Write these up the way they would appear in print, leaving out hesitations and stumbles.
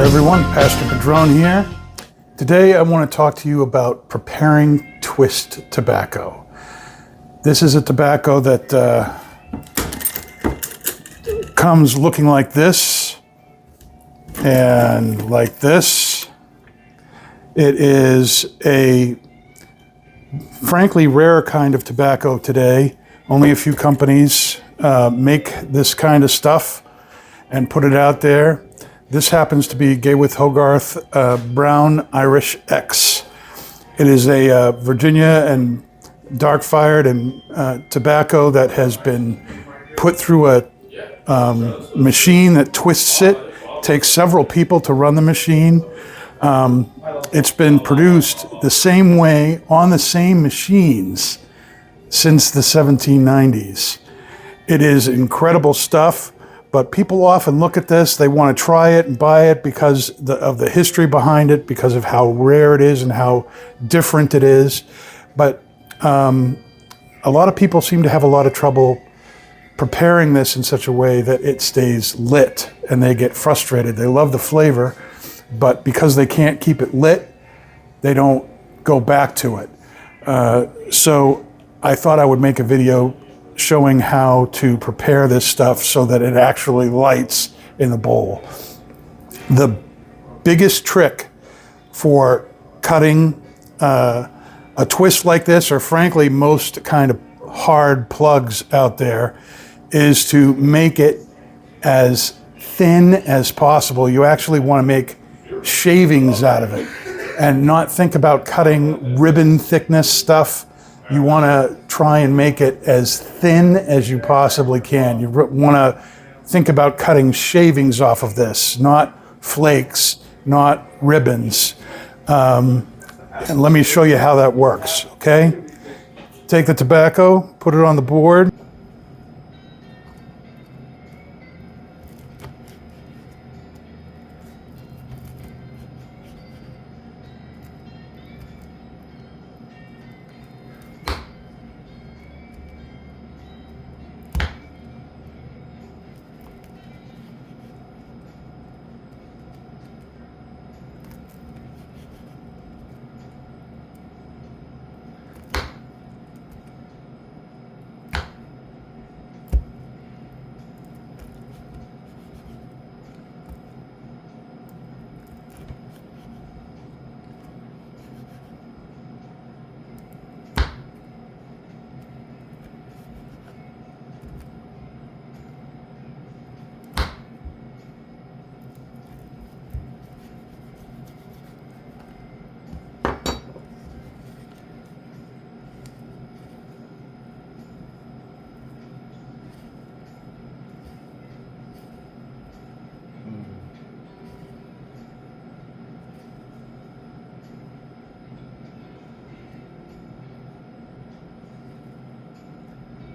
everyone, Pastor Padron here. Today I want to talk to you about preparing twist tobacco. This is a tobacco that comes looking like this and like this. It is a frankly rare kind of tobacco today. Only a few companies make this kind of stuff and put it out there. This happens to be Gawith Hoggarth Brown Irish X. It is a Virginia and dark fired and tobacco that has been put through a machine that twists it. Takes several people to run the machine. It's been produced the same way on the same machines since the 1790s. It is incredible stuff. But people often look at this, they want to try it and buy it because of the history behind it, because of how rare it is and how different it is. But a lot of people seem to have a lot of trouble preparing this in such a way that it stays lit, and they get frustrated. They love the flavor, but because they can't keep it lit, they don't go back to it. So I thought I would make a video showing how to prepare this stuff so that it actually lights in the bowl. The biggest trick for cutting a twist like this, or frankly most kind of hard plugs out there, is to make it as thin as possible. You actually want to make shavings out of it and not think about cutting ribbon thickness stuff. You want to try and make it as thin as you possibly can. You want to think about cutting shavings off of this, not flakes, not ribbons. And let me show you how that works, okay? Take the tobacco, put it on the board.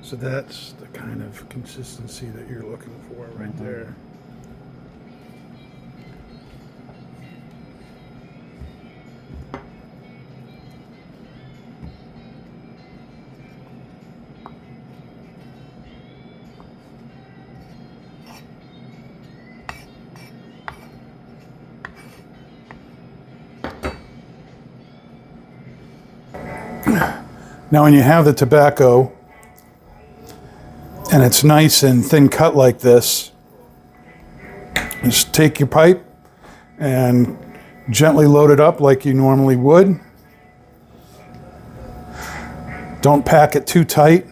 So that's the kind of consistency that you're looking for right there. Now when you have the tobacco, and it's nice and thin cut like this, just take your pipe and gently load it up like you normally would. Don't pack it too tight.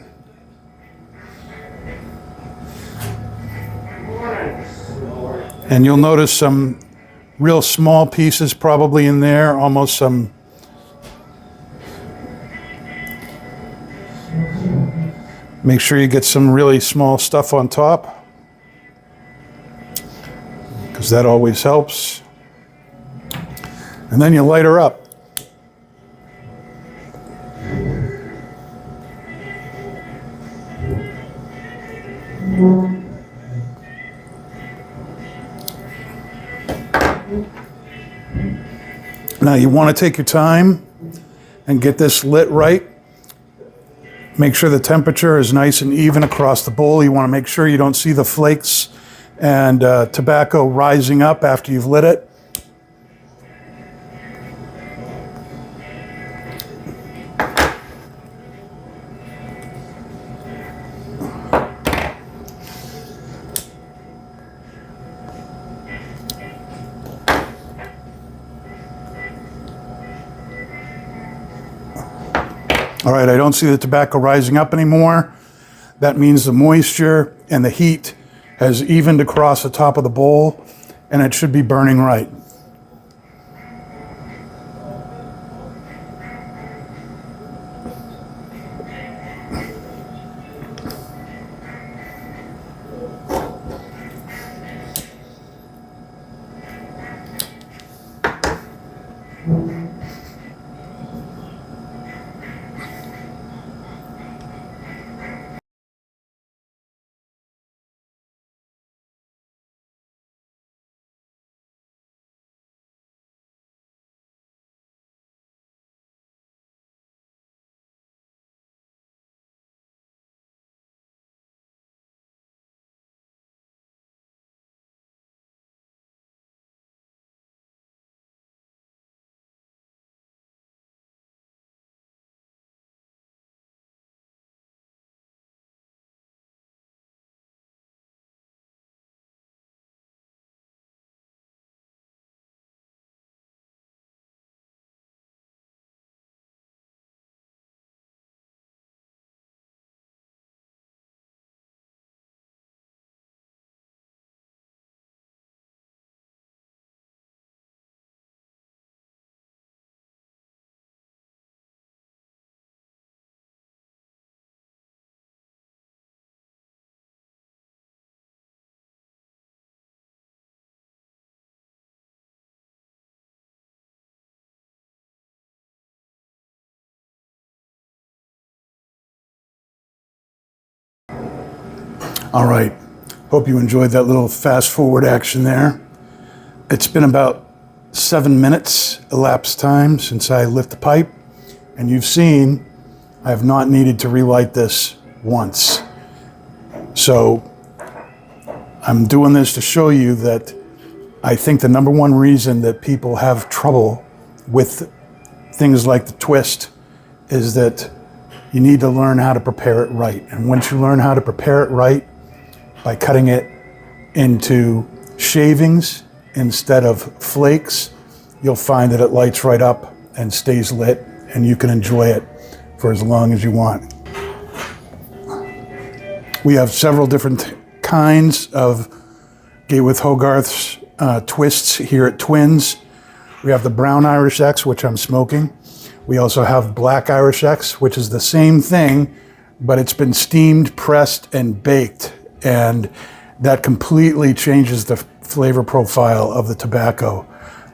And you'll notice some real small pieces probably in there, almost some make sure you get some really small stuff on top, because that always helps. And then you light her up. Now you want to take your time and get this lit right. Make sure the temperature is nice and even across the bowl. You want to make sure you don't see the flakes and tobacco rising up after you've lit it. All right, I don't see the tobacco rising up anymore. That means the moisture and the heat has evened across the top of the bowl, and it should be burning right. All right, hope you enjoyed that little fast forward action there. It's been about 7 minutes elapsed time since I lit the pipe, and you've seen I have not needed to relight this once. So I'm doing this to show you that I think the number one reason that people have trouble with things like the twist is that you need to learn how to prepare it right. And once you learn how to prepare it right, by cutting it into shavings instead of flakes, you'll find that it lights right up and stays lit, and you can enjoy it for as long as you want. We have several different kinds of Gawith Hoggarth's twists here at Twins. We have the brown Irish X, which I'm smoking. We also have black Irish X, which is the same thing, but it's been steamed, pressed, and baked. And that completely changes the flavor profile of the tobacco.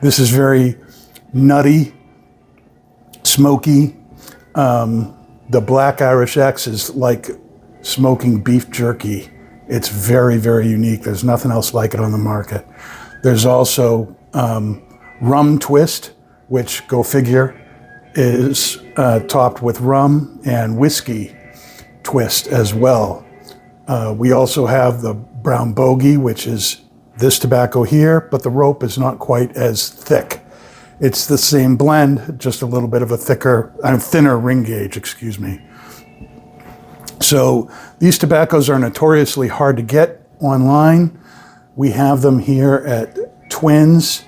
This is very nutty, smoky. The black Irish X is like smoking beef jerky. It's very, very unique. There's nothing else like it on the market. There's also rum twist, which, go figure, is topped with rum and whiskey twist as well. We also have the brown bogey, which is this tobacco here, but the rope is not quite as thick. It's the same blend, just a little bit of a thinner ring gauge, excuse me. So these tobaccos are notoriously hard to get online. We have them here at Twins.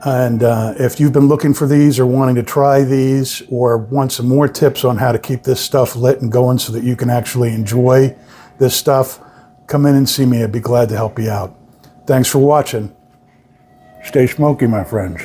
And if you've been looking for these or wanting to try these or want some more tips on how to keep this stuff lit and going so that you can actually enjoy this stuff, come in and see me. I'd be glad to help you out. Thanks for watching. Stay smoky, my friends.